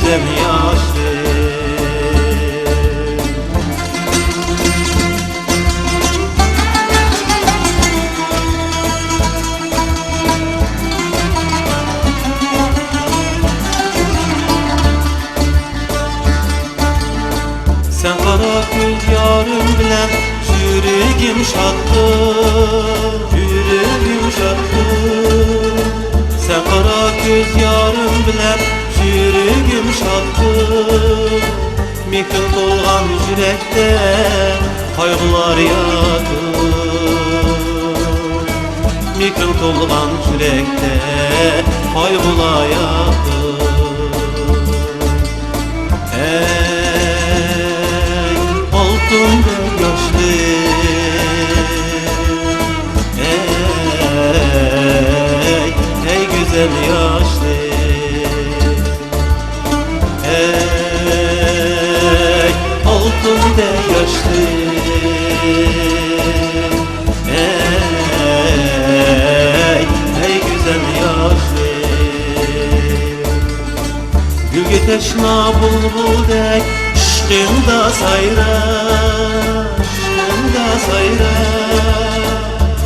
güzel yaşlı. Sen kara göz yarım bilen yüreğim şattı, yüreğim şattı. Sen kara göz yarım bilen yüreğim şattı. Mehrin dolgan yürekte kaygılar yattı. Mehrin dolgan yürekte kaygılar yattı. Altında yaşlı, ey güzel yaşlı, ey altında yaşlı, ey güzel yaşlı. Gülge teşna bulbuldek aşkımda sayra, aşkımda sayra.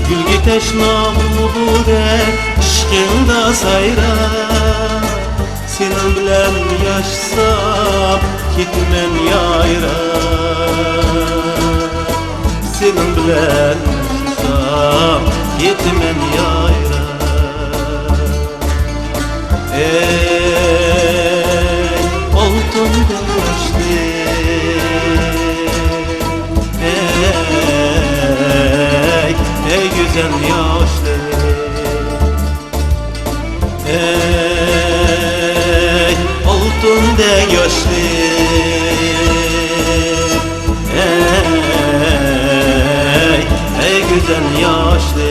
Gülge teşna bulbuldek aşkımda sayra. Senin bilen yaşsam gitmem yayra. Senin bilen yaşsam gitmem yayra. Ey altında yaşlı, ey güzel yaşlı, ey altında yaşlı, ey güzel yaşlı.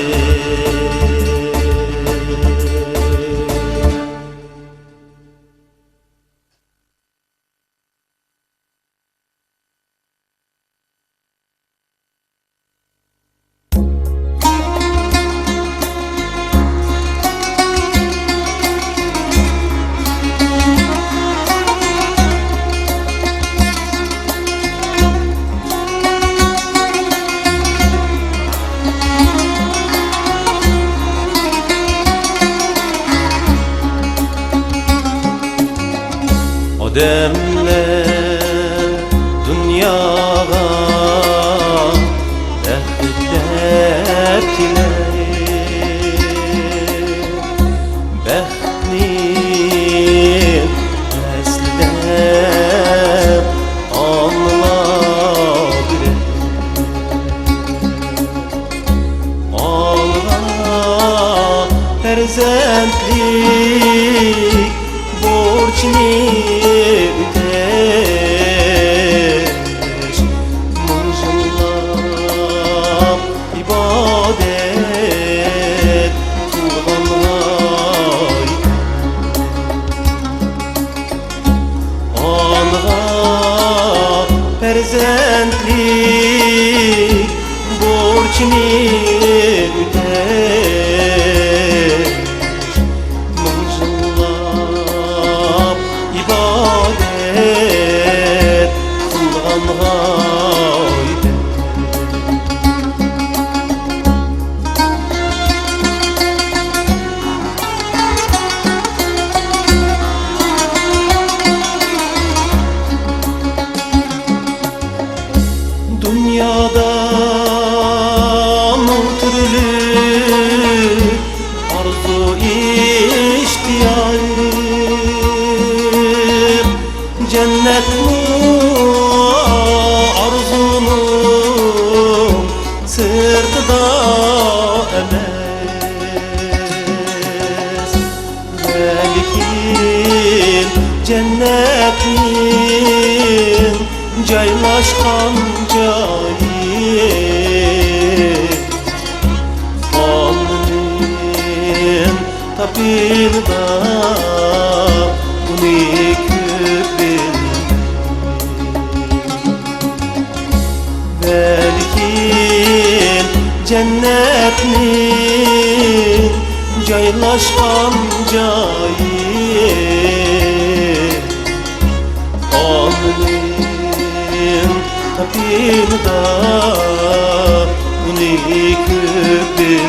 Demler dünyada behdettiler, behtnin neslinden anladı. Allah perzentlik borçni perzentlik borçni öder. Mıncıllap ibadet kılgan haydi. Dünyada türlü arzu ihtiyarı, cennet mi arzunun sırtıda emez. Belki cennetin caylaşkan cayı, alnının tapilda unik bil. Belki cennetnin caylaşkan cayı, tapayım da bunu bilmey.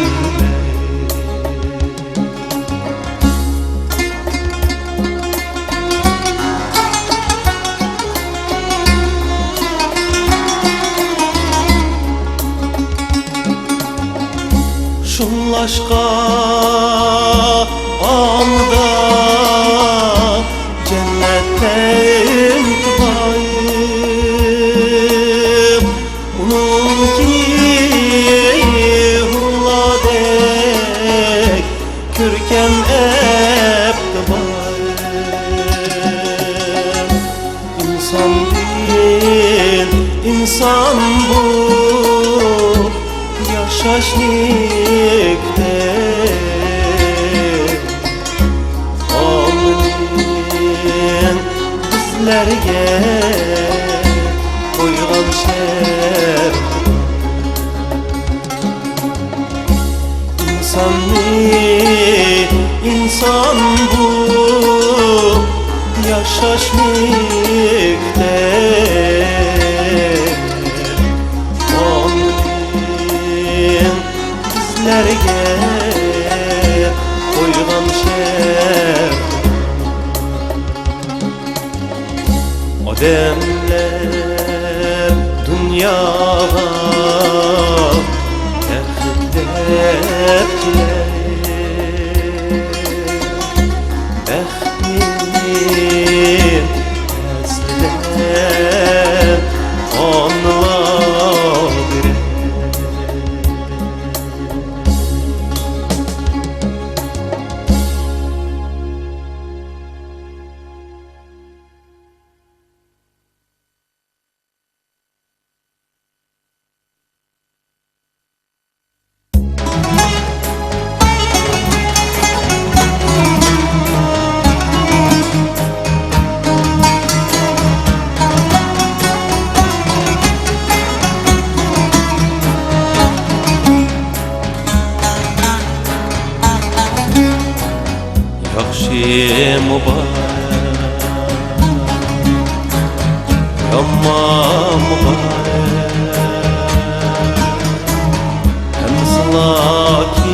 Şunlaşqa anda cennetten tıbayım. Onun ki hulladek kürken ep tıbayım. İnsan değil, insan bu yaşaşnikte Amin bizlerge koygan şer. İnsan mi, insan bu yaşaşnikte bizlerge koygan şer. Odemler dünyaga tehlikler, Behmin esler onlar. Yaxşı mübarek, yaman mübarek, hem salakidir.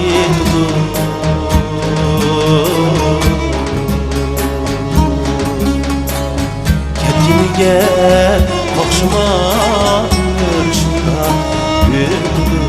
Ketiniga bakşıma ürüşüda yürüdüm.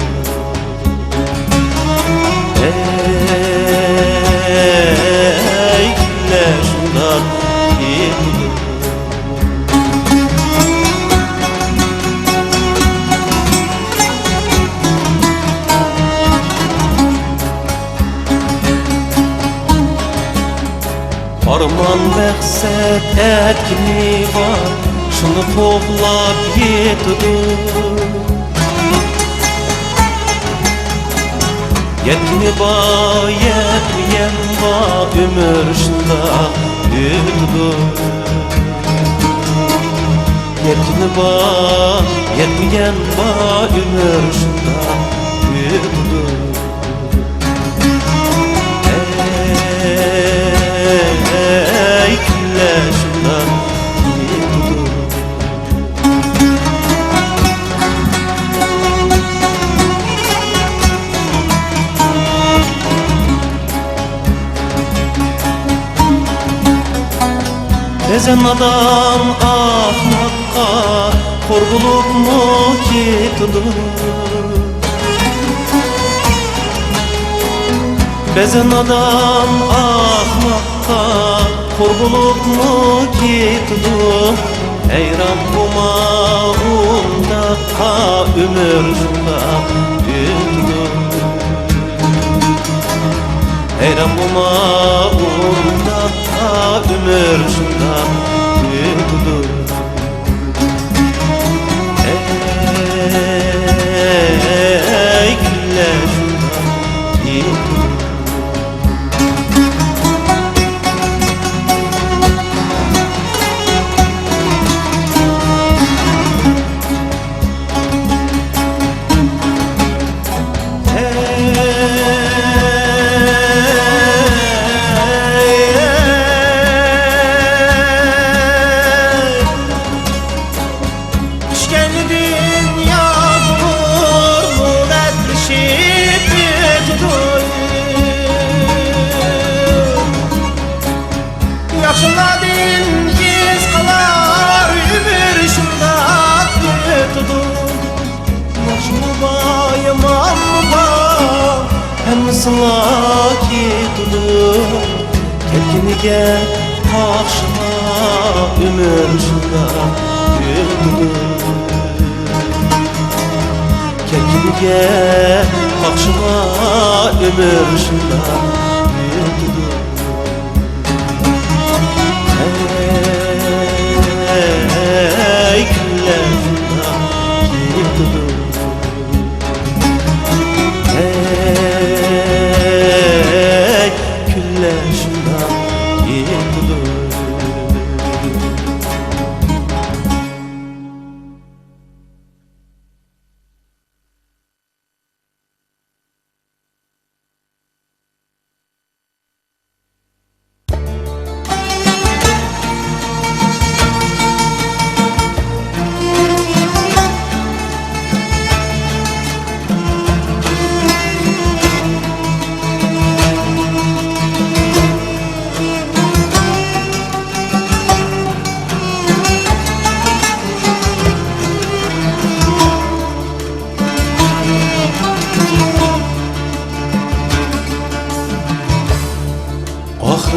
Arman məqsəd əkini var, şunu toplab yetidir. Yetmi ba, yetmeyen ba, ömür şunda yürüdür. Yetmi ba, yetmeyen ba, ömür şunda yürüdür. Şundan yürüdür. Bezen adam ahmakka kor bulup mu getidir. Bezen adam ahmakka kor bulup mu getidir. Heyran buma undakka ömür şunda yürüdür. Heyran buma undakka ömür şunda yürüdür. Ey güller şunda yürüdür. Aslaki tutup kelkiniga Pakşıma ömür şunda güldürüp Kelkiniga Pakşıma ömür şunda güldürüp Ey günler şunda güldürüp Ey günler şunda güldürüp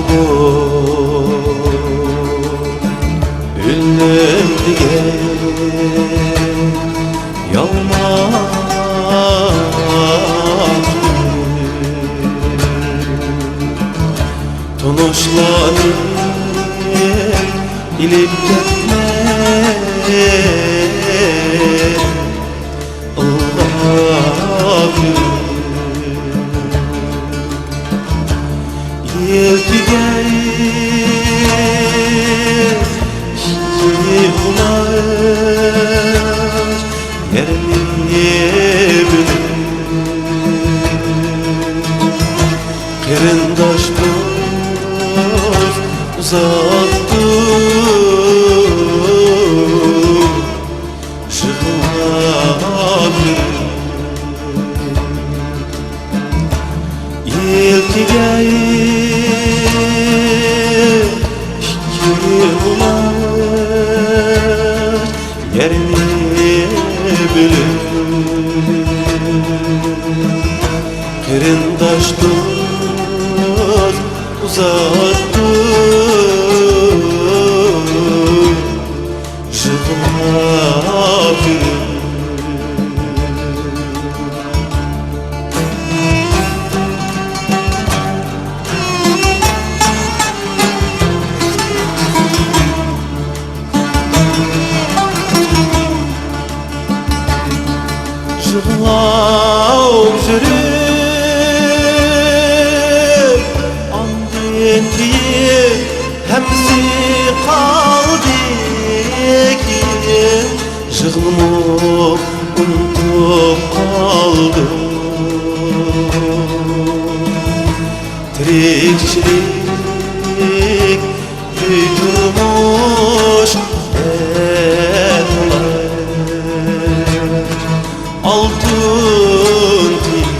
Bu ünlüm diye yalmaz Tonuşları ilip gitme Allah'ım Yeltigey yıkılar yerini bilir Kırındaş dost uzak dur Şıkılabilir Yeltigey yerini bilir Kırındaş dost uzak dur Jıkılabilir Jığlav jürüp andın deyip hemsi kaldı ki Jığlımı unutup kaldım Tirikçilik büyütürmüş altın değil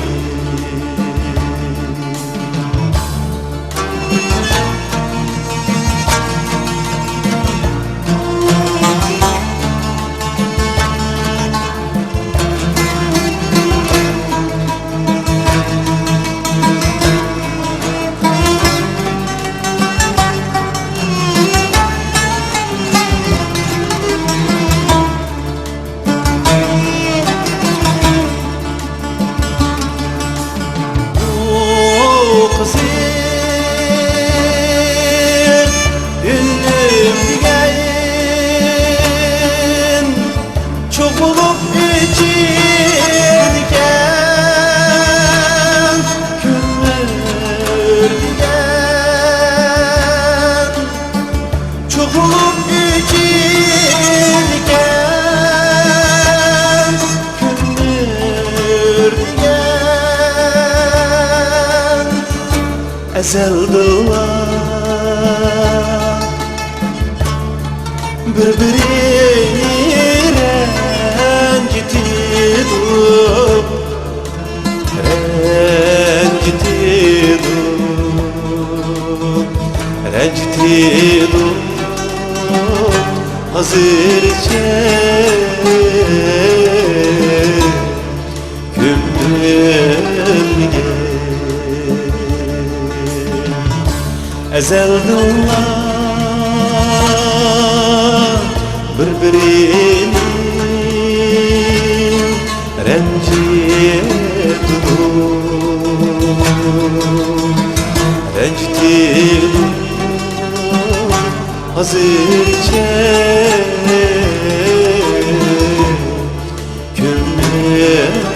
Ünlüm diyen çok olup içirken Günler diyen çok olup içirken Günler diyen ezeldiler birbirini rencitidip hazırca gümrümge ezelden birbirini rencittim hazırca gönlüm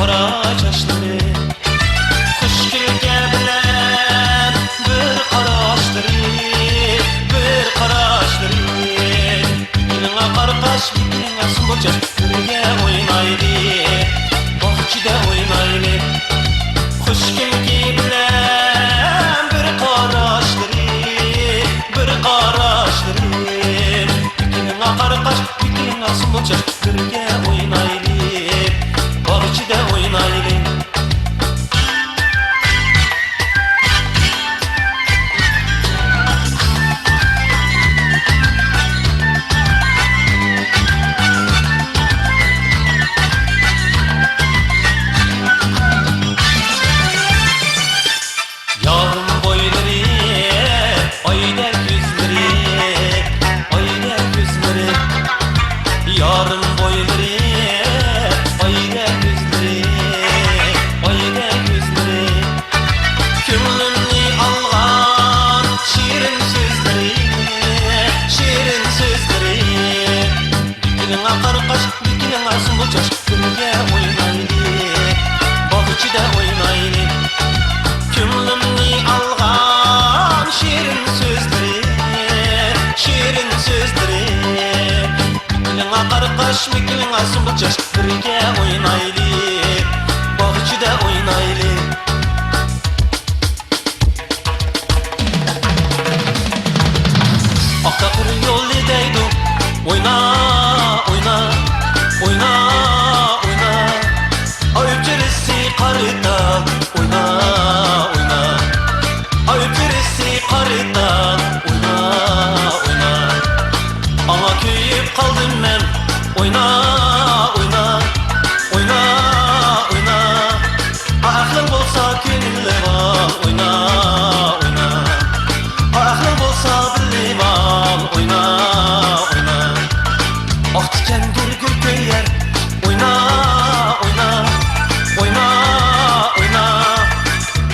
kara çaşları, kuş gülge bilen bir karaşları, bir karaşları. Bikinine karkaş, bikinine sumurca, birge oynaylı, bahçede oynaylı. Kuş gülge bilen bir karaşları, bir karaşları. Bikinine karkaş, bikinine sumurca, birge oynaylı, bahçede oynaylı. Yarın boyları, ayda gözleri, ayda gözleri. Yarın boyları, ayda gözleri, ayda gözleri. Kümlümni algan şirin sözleri, şirin sözleri. Bikinine karkaş, bikinine sumulcaş, birge oynaylı, bahçede oynaylı. Kümlümni algan şirin sözleri, şirin sözleri. Bikinine karkaş, bikinine sumulcaş, birge oynaylı, bahçede oynaylı. Akakır yol ideydu, oyna, oyna, oyna, oyna. Öpçerisi karıda, oyna, oyna. Öpçerisi karıda, oyna, oyna. Ama köyüp kaldım ben, oyna, oyna, oyna, oyna. Aklın bolsa gönülle var, oyna, oyna. Aklın bolsa billi var, oyna, oyna. Ah diken gül köyer, oyna, oyna, oyna, oyna.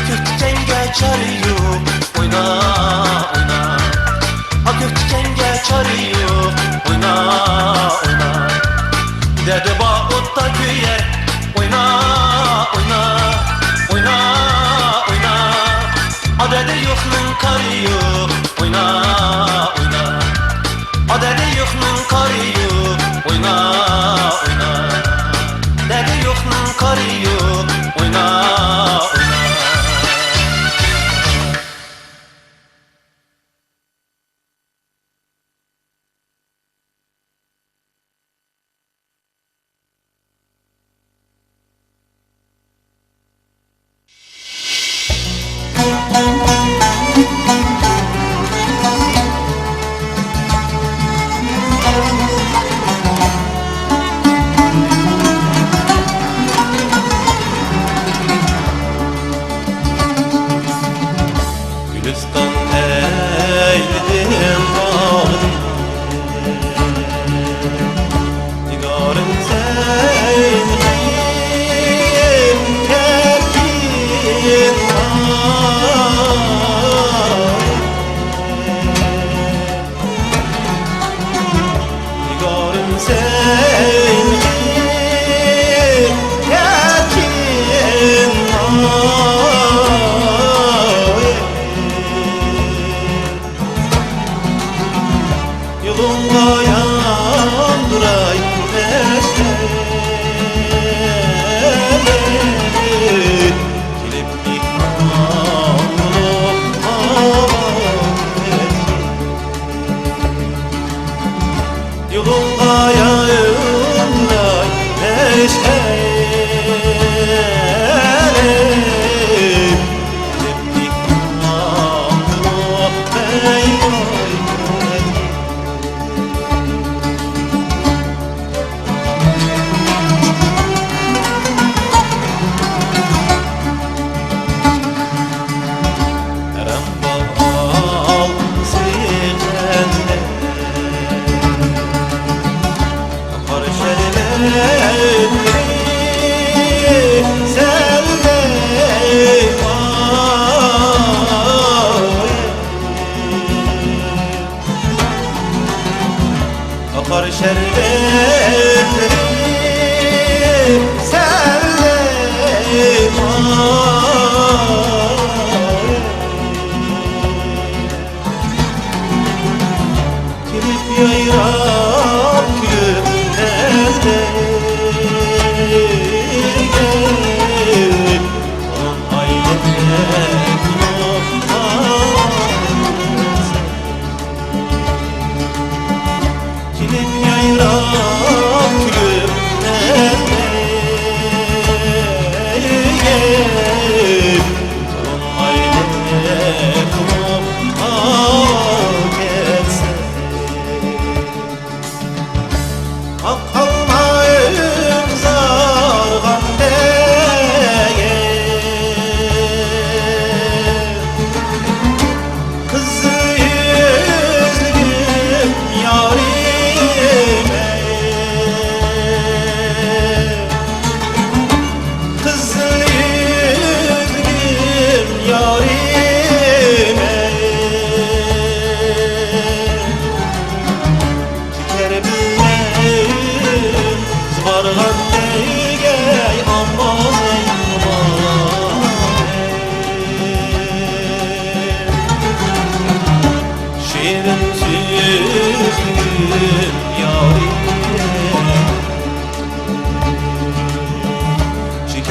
Kök dikenge çarıyor, oyna, oyna. Ah kök dikenge çarıyor, oyna, oyna. Dede bağ otta köyer, oyna, oyna, oyna, oyna. Ah dede yoxnun karı yok, oyna, oyna. Ah dede yoxnun karı yok, oyna, oyna. Dede yoxnun karı yok, oyna, oyna.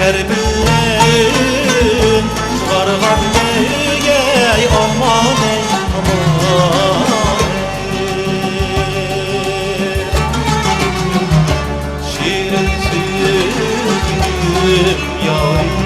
her gün vargan gey aman ey aman şirin sözüm yarim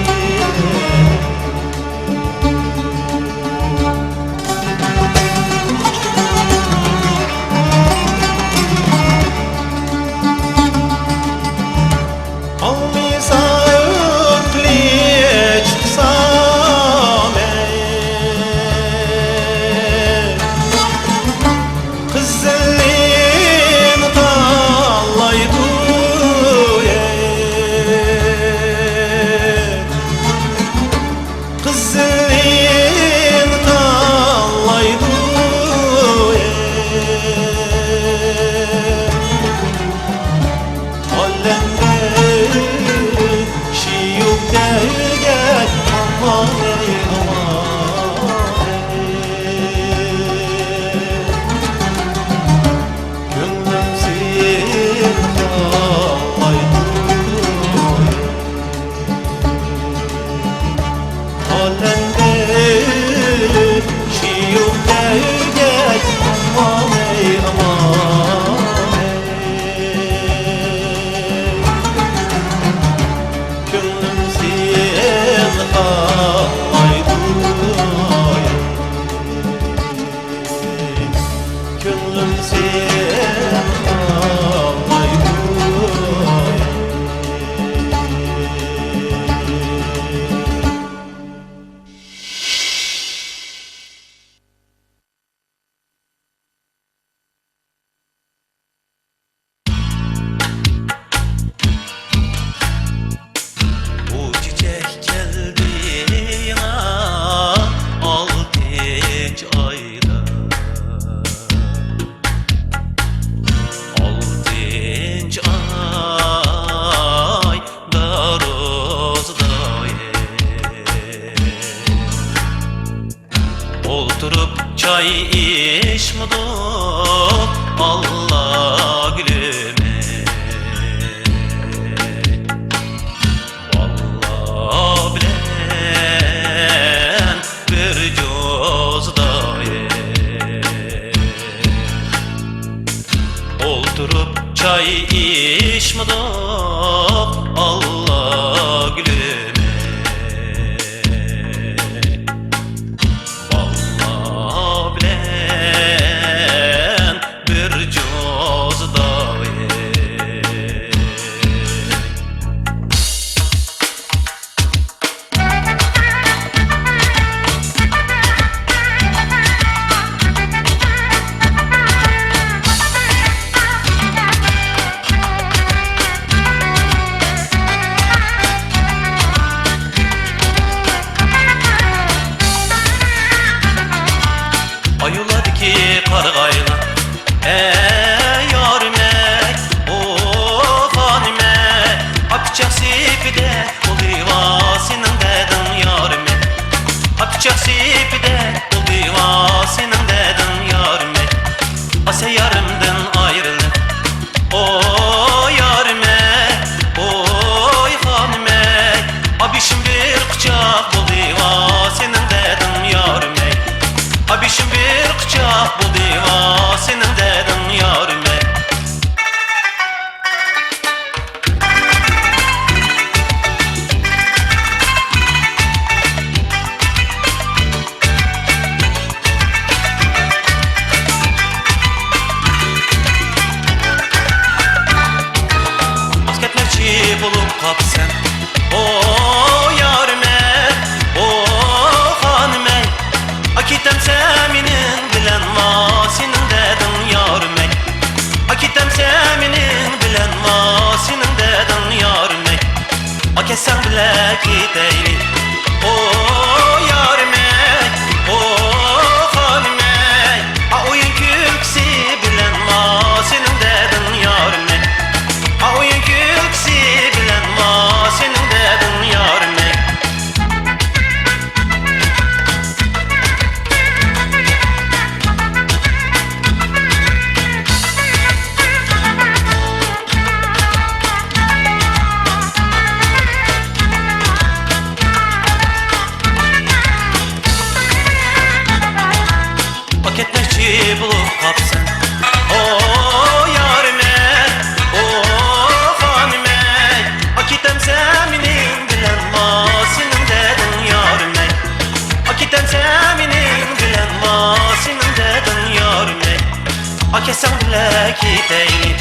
A kesem bile gideyim.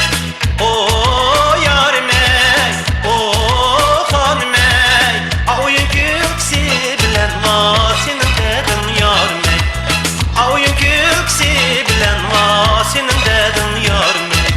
O yarim ey, o hanım ey. A oyun göksü bilen var senin dedin yarim ey. A oyun göksü bilen var senin dedin yarim ey.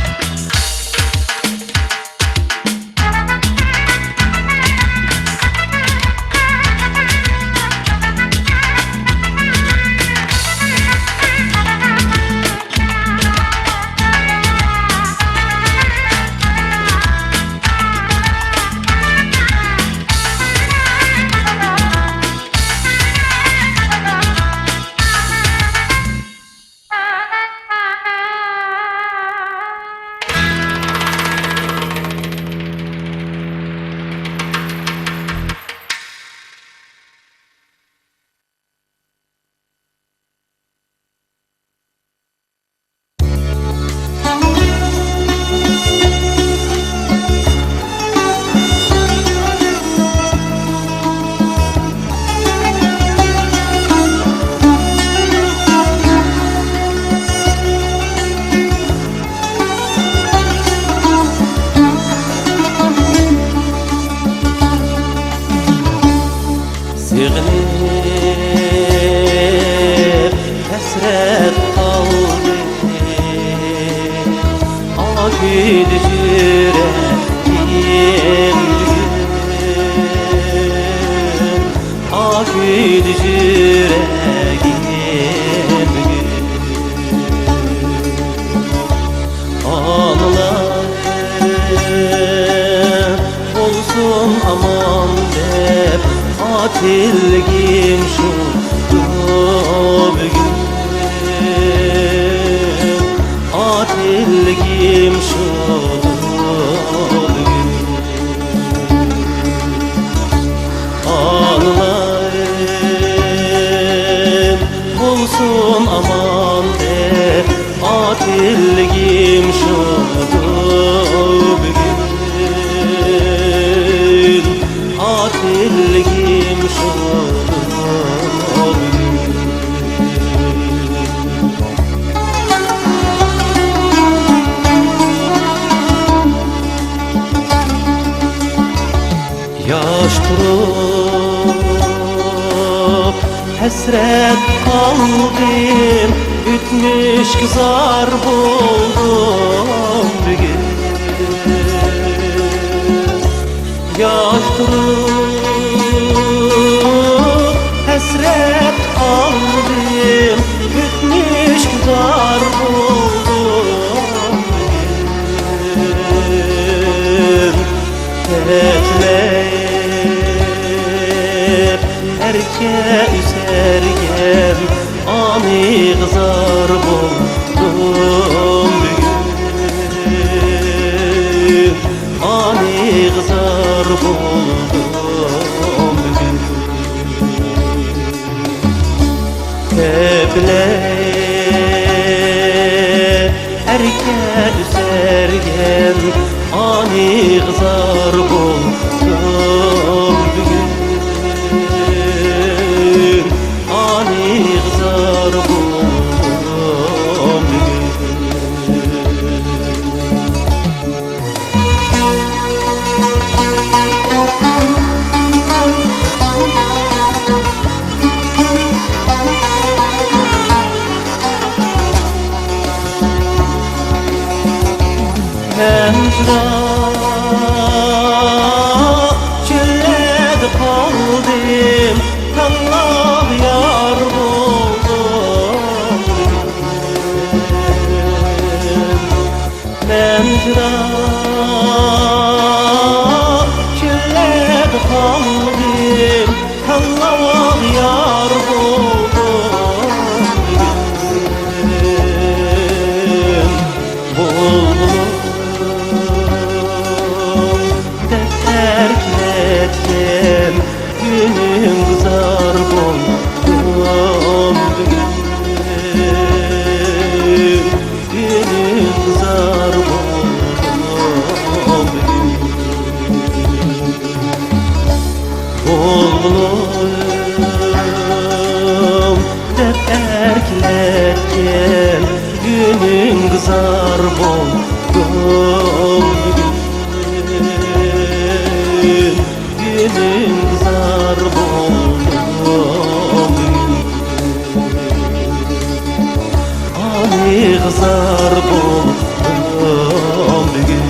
Sığınıp hasret kaldı Akıdı yüreğim gün Akıdı yüreğim gün Anılarım olsun aman dep Atilgim şu bugün Atilgim şu bugün Anılarım olsun aman de Atilgim şu bugün Atilgim şu bugün Yaş durup hasret kaldım Ütmüş kızar buldum bugün Yaş durup hasret kaldım Ütmüş kızar buldum bugün Tekleyip erke üsergem Ani kızar buldum bugün Ani kızar buldum bugün Tekleyip erke üsergem Ani kızar buldum bugün Ani kızar buldum bugün Mecra çölledi kaldım Allah yar buldum Mecra çölledi kaldım Allah yar buldum Buldum terkletken günüm kızar buldum bugün Günüm kızar buldum Oğlum hep erkletken günüm kızar günün kızar buldum. Ani kızar buldum bugün.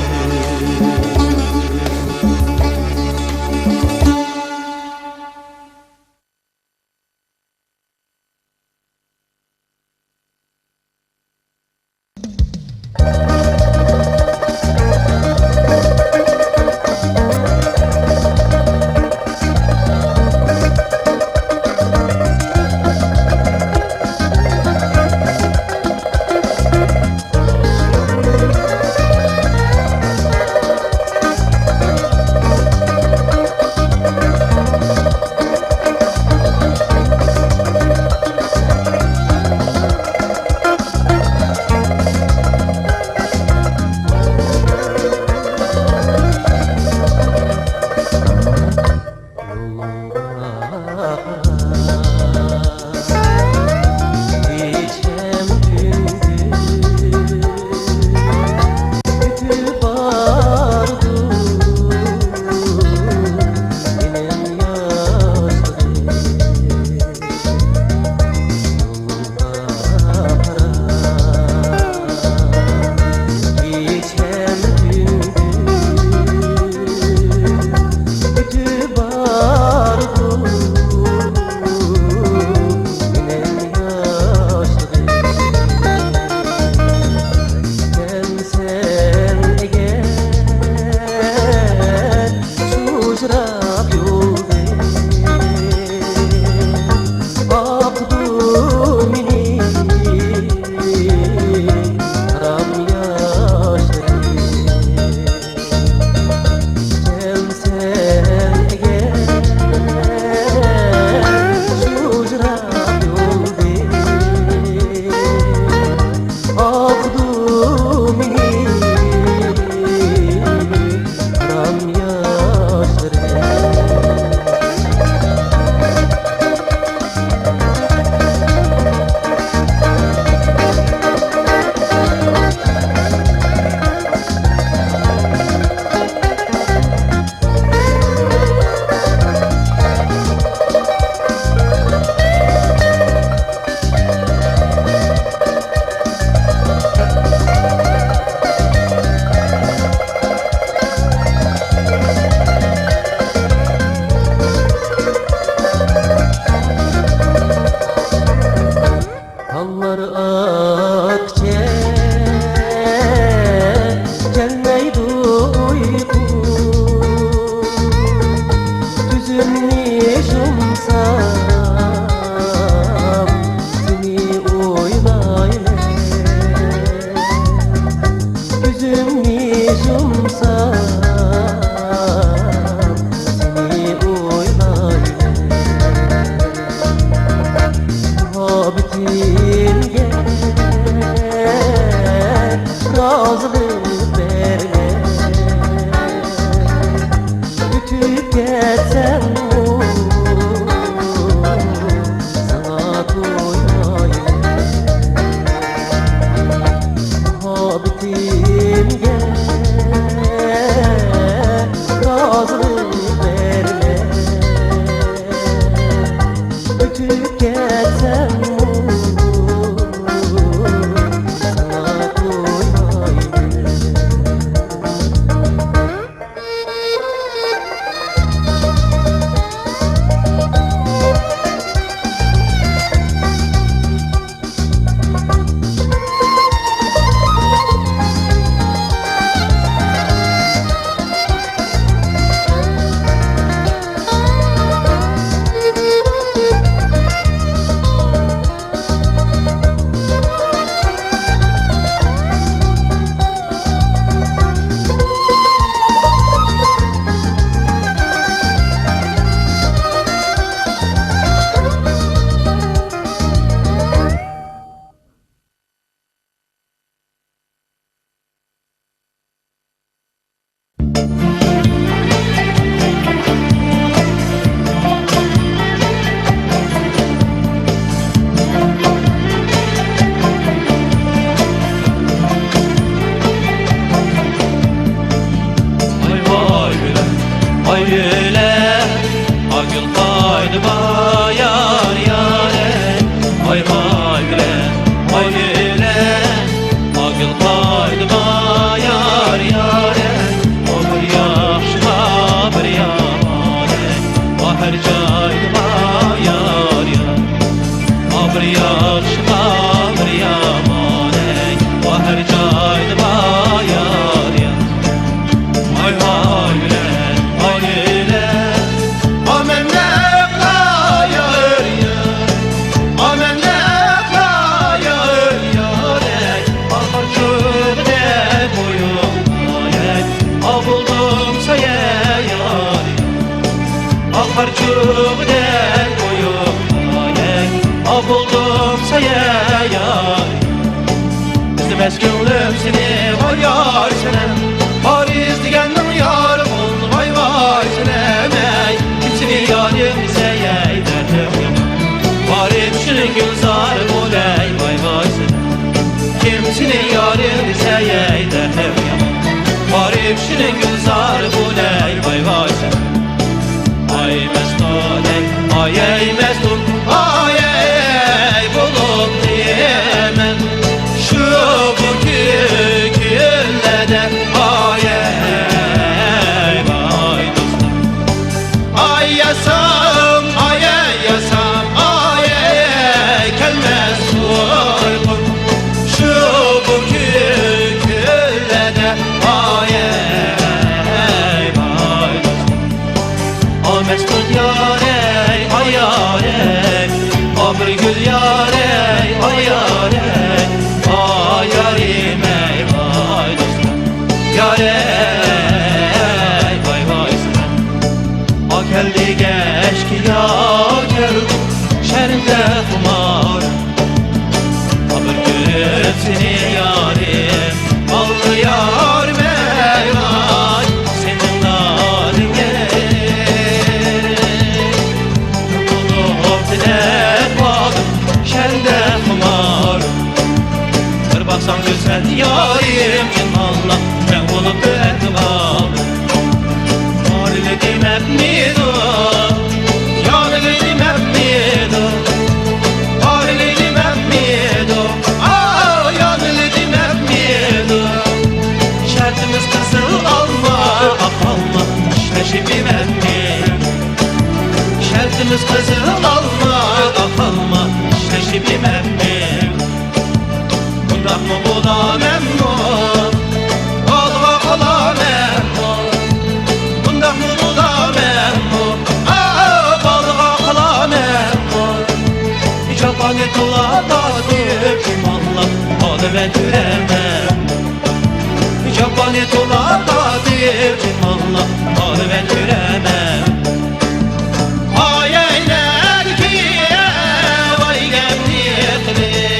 Agıl kaydı bayar yare Ay vay güle, ay güle Agıl kaydı bayar yare O bir yaxşıma bir yamane Bahar caydı bayar yare O bir yaxşıma bir yamane Bahar caydı bayar yare Ay vay güle, ay güle Amenle kayar yare Amenle kayar yare Bahar çöpte koyun ayet Avuldum saye yare Bahar çöpte koyun ayet Avuldum saye yare Bizlemez gönlüm seni var yar senem Paris digendim yarım oldu vay vay senemey Kimsini yarim seyey derdim Paris şunun gülzarı oley vay vay senem Kimsini yarim seyey derdim Paris şunun gülzarı oley vay vay senem Ay mestan ey, ay ey mestan Ay ey bulum diyemem Şu bugün günlerde Ay ey vay dostum Ay yasam, ay ey yasam Ay ey gelmez uykum Şu bugün günlerde Ay ey vay dostum O mesut yare, ay yare O bir gül yare, ay yare Ay yarim ey vay dostum Yare, vay vay sen O geldi geçki ya geldi Şerinde kumar O bir gül seni yarim Allı yarim ey vay Senin nadin Baksan güzel yarim Allah ben olup etmem Yarledim hep mido Yarledim hep mido Yarledim hep mido Yarledim hep mido Şartımız kızıl alma alma Şeşibim hep mido Şartımız kızıl alma alma Şeşibim hep mido Bundan mı bulamem o Olma olamem o Bundan mı bulamem o Balığa olamem o Japanet ola da diyeyim Allah Onu ben göremem Japanet ola da diyeyim Allah Onu ben göremem Ay eyler ki Vay gemlikli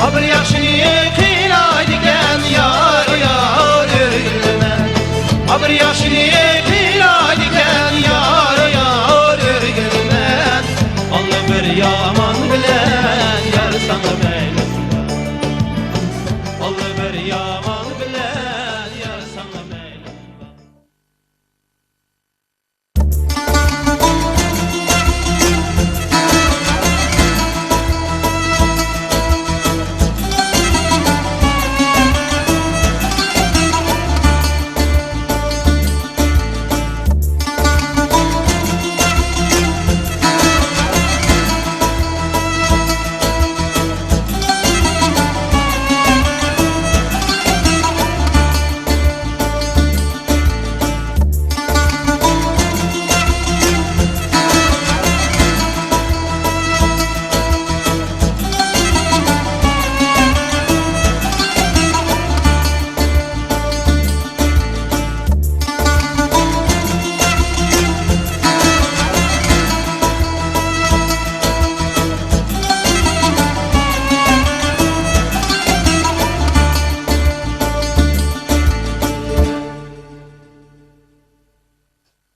Haber yaxşını kıylaydiken yar yar örgülme Haber yaşını kıylaydiken yar yar örgülme Vallahi bir yaman